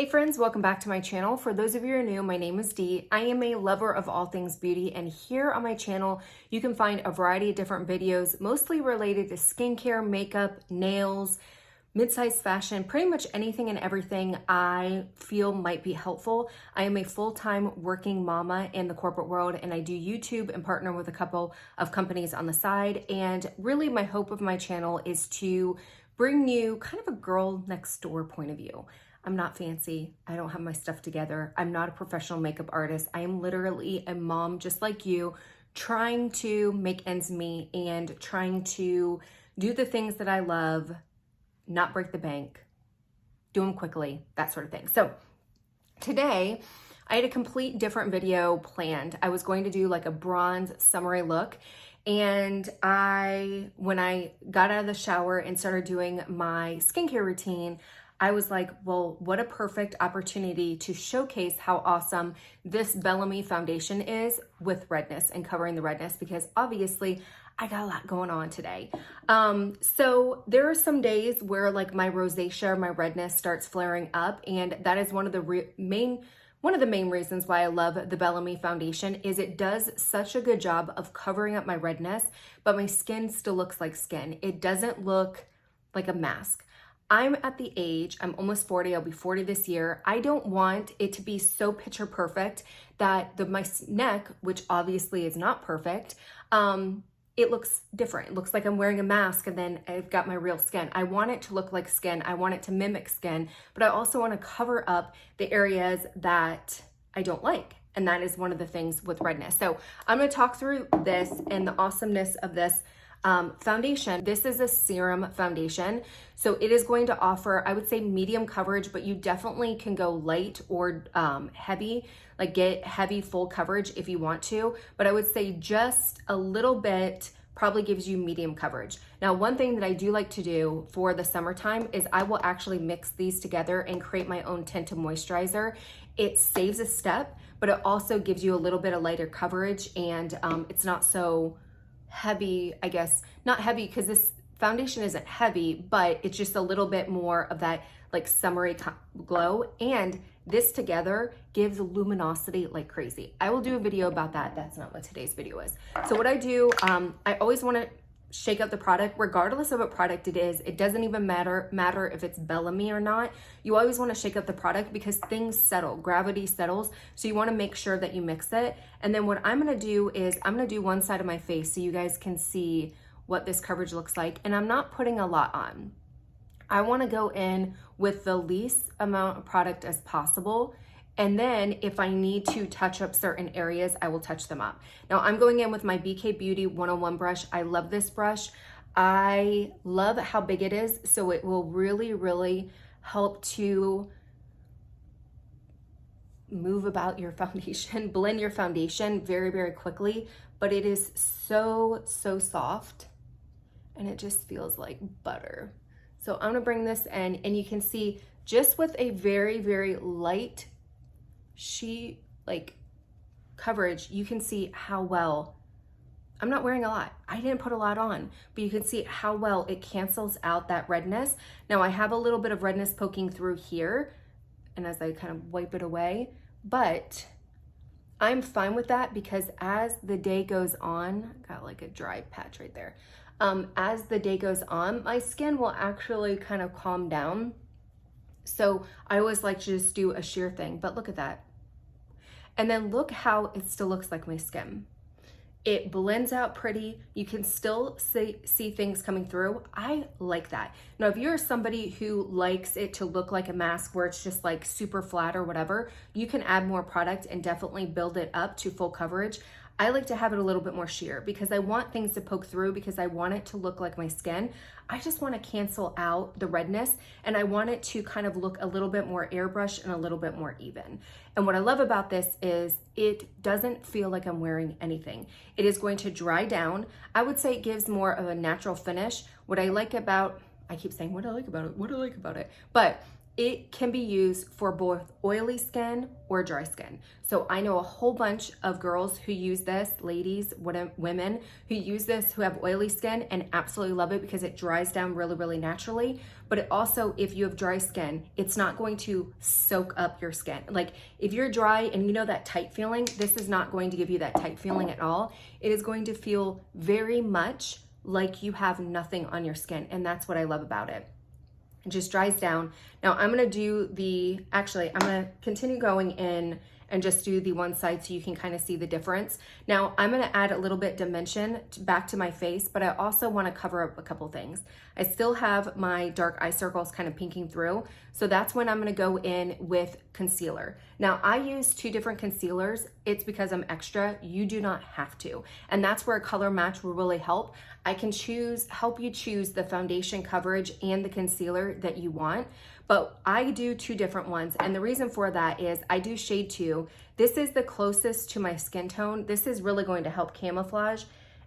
Hey friends, welcome back to my channel. For those of you who are new, my name is Dee. I am a lover of all things beauty, and here on my channel, you can find a variety of different videos, mostly related to skincare, makeup, nails, mid-sized fashion, pretty much anything and everything I feel might be helpful. I am a full-time working mama in the corporate world, and I do YouTube and partner with a couple of companies on the side. And really my hope of my channel is to bring you kind of a girl next door point of view. I'm not fancy. I don't have my stuff together. I'm not a professional makeup artist. I am literally a mom just like you, trying to make ends meet and trying to do the things that I love, not break the bank, do them quickly, that sort of thing. So today I had a complete different video planned. I was going to do like a bronze summery look. And when I got out of the shower and started doing my skincare routine, I was like, well, what a perfect opportunity to showcase how awesome this Bellamy foundation is with redness and covering the redness, because obviously I got a lot going on today. So there are some days where like my rosacea or my redness starts flaring up, and that is one of the main reasons why I love the Bellamy foundation is it does such a good job of covering up my redness, but my skin still looks like skin. It doesn't look like a mask. I'm at the age, I'm almost 40, I'll be 40 this year. I don't want it to be so picture perfect that my neck, which obviously is not perfect, it looks different. It looks like I'm wearing a mask and then I've got my real skin. I want it to look like skin. I want it to mimic skin, but I also want to cover up the areas that I don't like. And that is one of the things with redness. So I'm going to talk through this and the awesomeness of this foundation. This is a serum foundation. So it is going to offer, I would say, medium coverage, but you definitely can go light or heavy, like get heavy full coverage if you want to. But I would say just a little bit probably gives you medium coverage. Now, one thing that I do like to do for the summertime is I will actually mix these together and create my own tinted moisturizer. It saves a step, but it also gives you a little bit of lighter coverage, and it's not so heavy, I guess. Not heavy because this foundation isn't heavy, but it's just a little bit more of that like summery glow, and this together gives luminosity like crazy. I will do a video about that. That's not what today's video is. So what I do, I always want to shake up the product regardless of what product it is. It doesn't even matter if it's Bellamy or not. You always want to shake up the product because things settle, gravity settles. So you want to make sure that you mix it. And then what I'm going to do is I'm going to do one side of my face so you guys can see what this coverage looks like. And I'm not putting a lot on. I want to go in with the least amount of product as possible. And then if I need to touch up certain areas, I will touch them up. Now I'm going in with my BK Beauty 101 brush. I love this brush. I love how big it is. So it will really, really help to move about your foundation, blend your foundation very, very quickly. But it is so, so soft, and it just feels like butter. So I'm gonna bring this in, and you can see just with a very, very light sheet like coverage, you can see how well, I'm not wearing a lot. I didn't put a lot on, but you can see how well it cancels out that redness. Now I have a little bit of redness poking through here, and as I kind of wipe it away, but I'm fine with that because as the day goes on, got like a dry patch right there. As the day goes on, my skin will actually kind of calm down. So I always like to just do a sheer thing, but look at that. And then look how it still looks like my skin. It blends out pretty. You can still see things coming through. I like that. Now, if you're somebody who likes it to look like a mask where it's just like super flat or whatever, you can add more product and definitely build it up to full coverage. I like to have it a little bit more sheer because I want things to poke through because I want it to look like my skin. I just want to cancel out the redness, and I want it to kind of look a little bit more airbrushed and a little bit more even. And what I love about this is it doesn't feel like I'm wearing anything. It is going to dry down. I would say it gives more of a natural finish. What I like about, I keep saying what I like about it, but It can be used for both oily skin or dry skin. So I know a whole bunch of girls who use this, ladies, women who use this who have oily skin and absolutely love it because it dries down really, really naturally. But it also, if you have dry skin, it's not going to soak up your skin. Like if you're dry and you know that tight feeling, this is not going to give you that tight feeling at all. It is going to feel very much like you have nothing on your skin. And that's what I love about it. It just dries down. Now I'm gonna do I'm gonna continue going in and just do the one side so you can kind of see the difference. Now I'm gonna add a little bit dimension back to my face, but I also wanna cover up a couple things. I still have my dark eye circles kind of pinking through, so that's when I'm gonna go in with concealer. Now I use 2 different concealers. It's because I'm extra. You do not have to. And that's where a color match will really help. I can help you choose the foundation coverage and the concealer that you want. But I do 2 different ones. And the reason for that is I do shade 2. This is the closest to my skin tone. This is really going to help camouflage.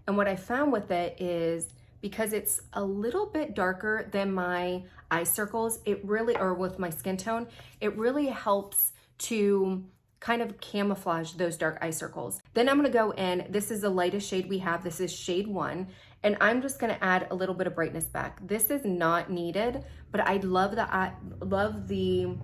And what I found with it is because it's a little bit darker than my eye circles, or with my skin tone, it really helps to kind of camouflage those dark eye circles. Then I'm gonna go in, this is the lightest shade we have. This is shade 1. And I'm just gonna add a little bit of brightness back. This is not needed, but I love the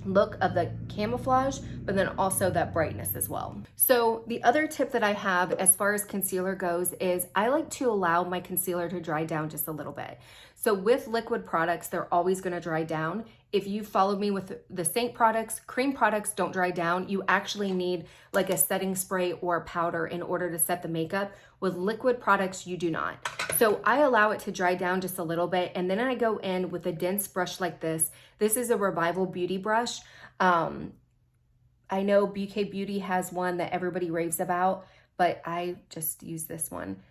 look of the camouflage, but then also that brightness as well. So the other tip that I have as far as concealer goes is I like to allow my concealer to dry down just a little bit. So with liquid products, they're always gonna dry down. If you followed me with the Saint products, cream products don't dry down. You actually need like a setting spray or a powder in order to set the makeup. With liquid products, you do not. So I allow it to dry down just a little bit, and then I go in with a dense brush like this. This is a Revival Beauty brush. I know BK Beauty has one that everybody raves about, but I just use this one.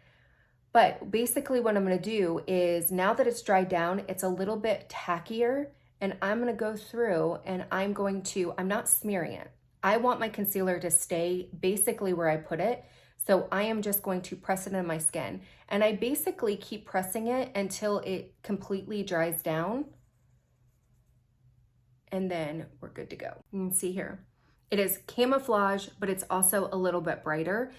But basically what I'm gonna do is, now that it's dried down, it's a little bit tackier, and I'm gonna go through and I'm not smearing it. I want my concealer to stay basically where I put it. So I am just going to press it in my skin. And I basically keep pressing it until it completely dries down. And then we're good to go. You can see here. It is camouflage, but it's also a little bit brighter.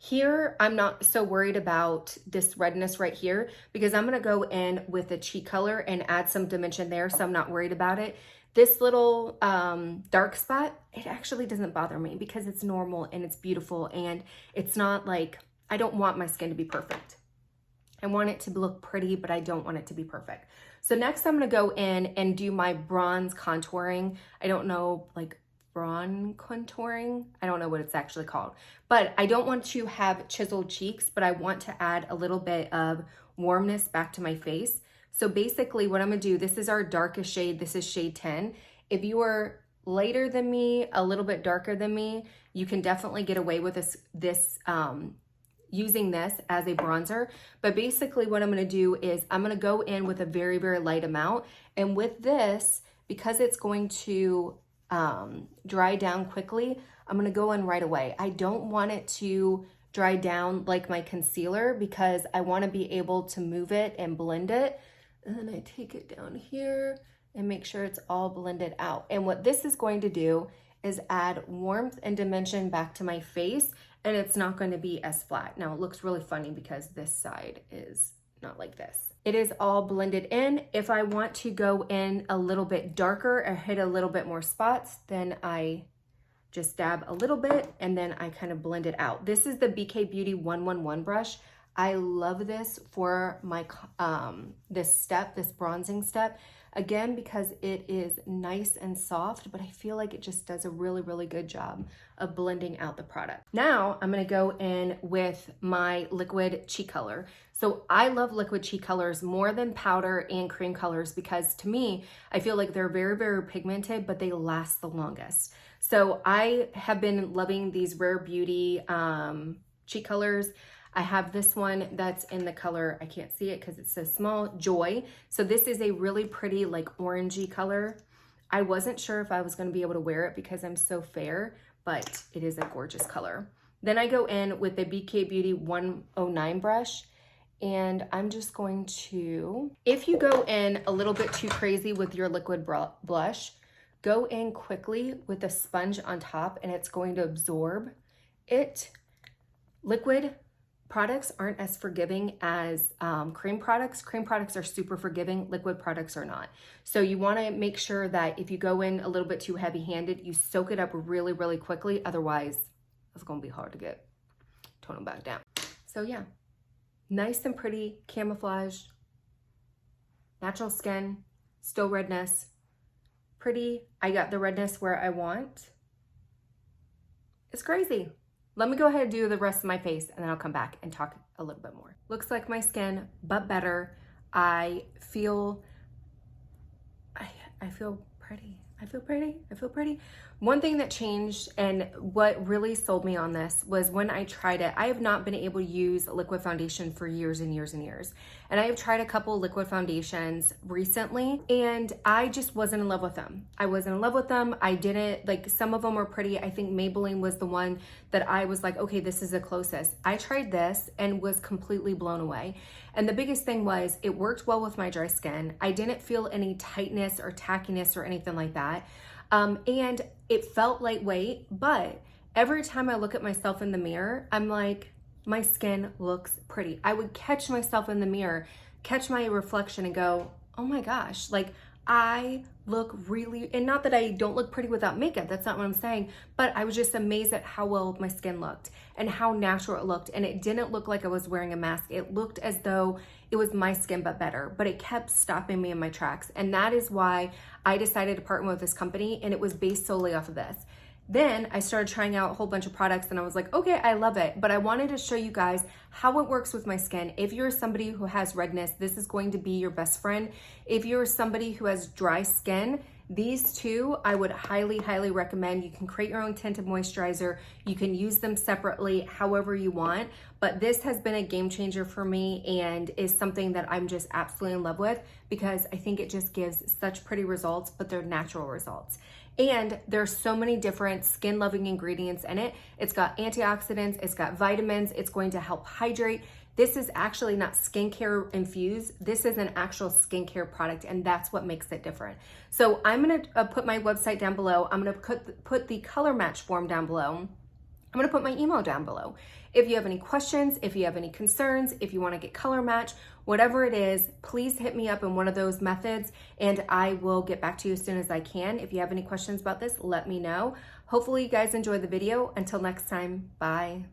Here, I'm not so worried about this redness right here because I'm gonna go in with a cheek color and add some dimension there, so I'm not worried about it. This little dark spot, it actually doesn't bother me because it's normal and it's beautiful, and it's not like, I don't want my skin to be perfect. I want it to look pretty, but I don't want it to be perfect. So next I'm gonna go in and do my bronze contouring. I don't know, like bronze contouring, I don't know what it's actually called, but I don't want to have chiseled cheeks, but I want to add a little bit of warmness back to my face. So basically what I'm gonna do, this is our darkest shade, this is shade 10. If you are lighter than me, a little bit darker than me, you can definitely get away with using this as a bronzer. But basically what I'm gonna do is I'm gonna go in with a very, very light amount. And with this, because it's going to dry down quickly, I'm gonna go in right away. I don't want it to dry down like my concealer because I wanna be able to move it and blend it. And then I take it down here and make sure it's all blended out. And what this is going to do is add warmth and dimension back to my face, and it's not going to be as flat. Now it looks really funny because this side is not like this. It is all blended in. If I want to go in a little bit darker or hit a little bit more spots, then I just dab a little bit and then I kind of blend it out. This is the BK Beauty 111 brush. I love this for my this bronzing step. Again, because it is nice and soft, but I feel like it just does a really, really good job of blending out the product. Now I'm gonna go in with my liquid cheek color. So I love liquid cheek colors more than powder and cream colors because to me, I feel like they're very, very pigmented, but they last the longest. So I have been loving these Rare Beauty cheek colors. I have this one that's in the color, I can't see it because it's so small, Joy. So this is a really pretty like orangey color. I wasn't sure if I was going to be able to wear it because I'm so fair, but it is a gorgeous color. Then I go in with the BK Beauty 109 brush, And I'm just going to, if you go in a little bit too crazy with your liquid blush, go in quickly with a sponge on top and it's going to absorb it. Liquid products aren't as forgiving as cream products. Cream products are super forgiving, liquid products are not. So you wanna make sure that if you go in a little bit too heavy-handed, you soak it up really, really quickly. Otherwise, it's gonna be hard to get tone back down. So yeah. Nice and pretty, camouflaged, natural skin, still redness, pretty. I got the redness where I want. It's crazy. Let me go ahead and do the rest of my face and then I'll come back and talk a little bit more. Looks like my skin, but better. I feel pretty. I feel pretty. One thing that changed and what really sold me on this was when I tried it. I have not been able to use liquid foundation for years and years and years. And I have tried a couple liquid foundations recently and I just wasn't in love with them. I wasn't in love with them. I didn't, like, some of them were pretty. I think Maybelline was the one that I was like, okay, this is the closest. I tried this and was completely blown away. And the biggest thing was it worked well with my dry skin. I didn't feel any tightness or tackiness or anything like that. And it felt lightweight, but every time I look at myself in the mirror, I'm like, my skin looks pretty. I would catch myself in the mirror, catch my reflection and go, oh my gosh, like I look really, and not that I don't look pretty without makeup, that's not what I'm saying, but I was just amazed at how well my skin looked and how natural it looked. And it didn't look like I was wearing a mask. It looked as though it was my skin, but better, but it kept stopping me in my tracks. And that is why I decided to partner with this company, and it was based solely off of this. Then I started trying out a whole bunch of products and I was like, okay, I love it. But I wanted to show you guys how it works with my skin. If you're somebody who has redness, this is going to be your best friend. If you're somebody who has dry skin, these two I would highly, highly recommend. You can create your own tinted moisturizer. You can use them separately however you want. But this has been a game changer for me and is something that I'm just absolutely in love with because I think it just gives such pretty results, but they're natural results. And there's so many different skin loving ingredients in it. It's got antioxidants, it's got vitamins, it's going to help hydrate. This is actually not skincare infused. This is an actual skincare product, and that's what makes it different. So I'm gonna put my website down below. I'm gonna put the color match form down below. I'm gonna put my email down below. If you have any questions, if you have any concerns, if you wanna get color match, whatever it is, please hit me up in one of those methods and I will get back to you as soon as I can. If you have any questions about this, let me know. Hopefully you guys enjoyed the video. Until next time, bye.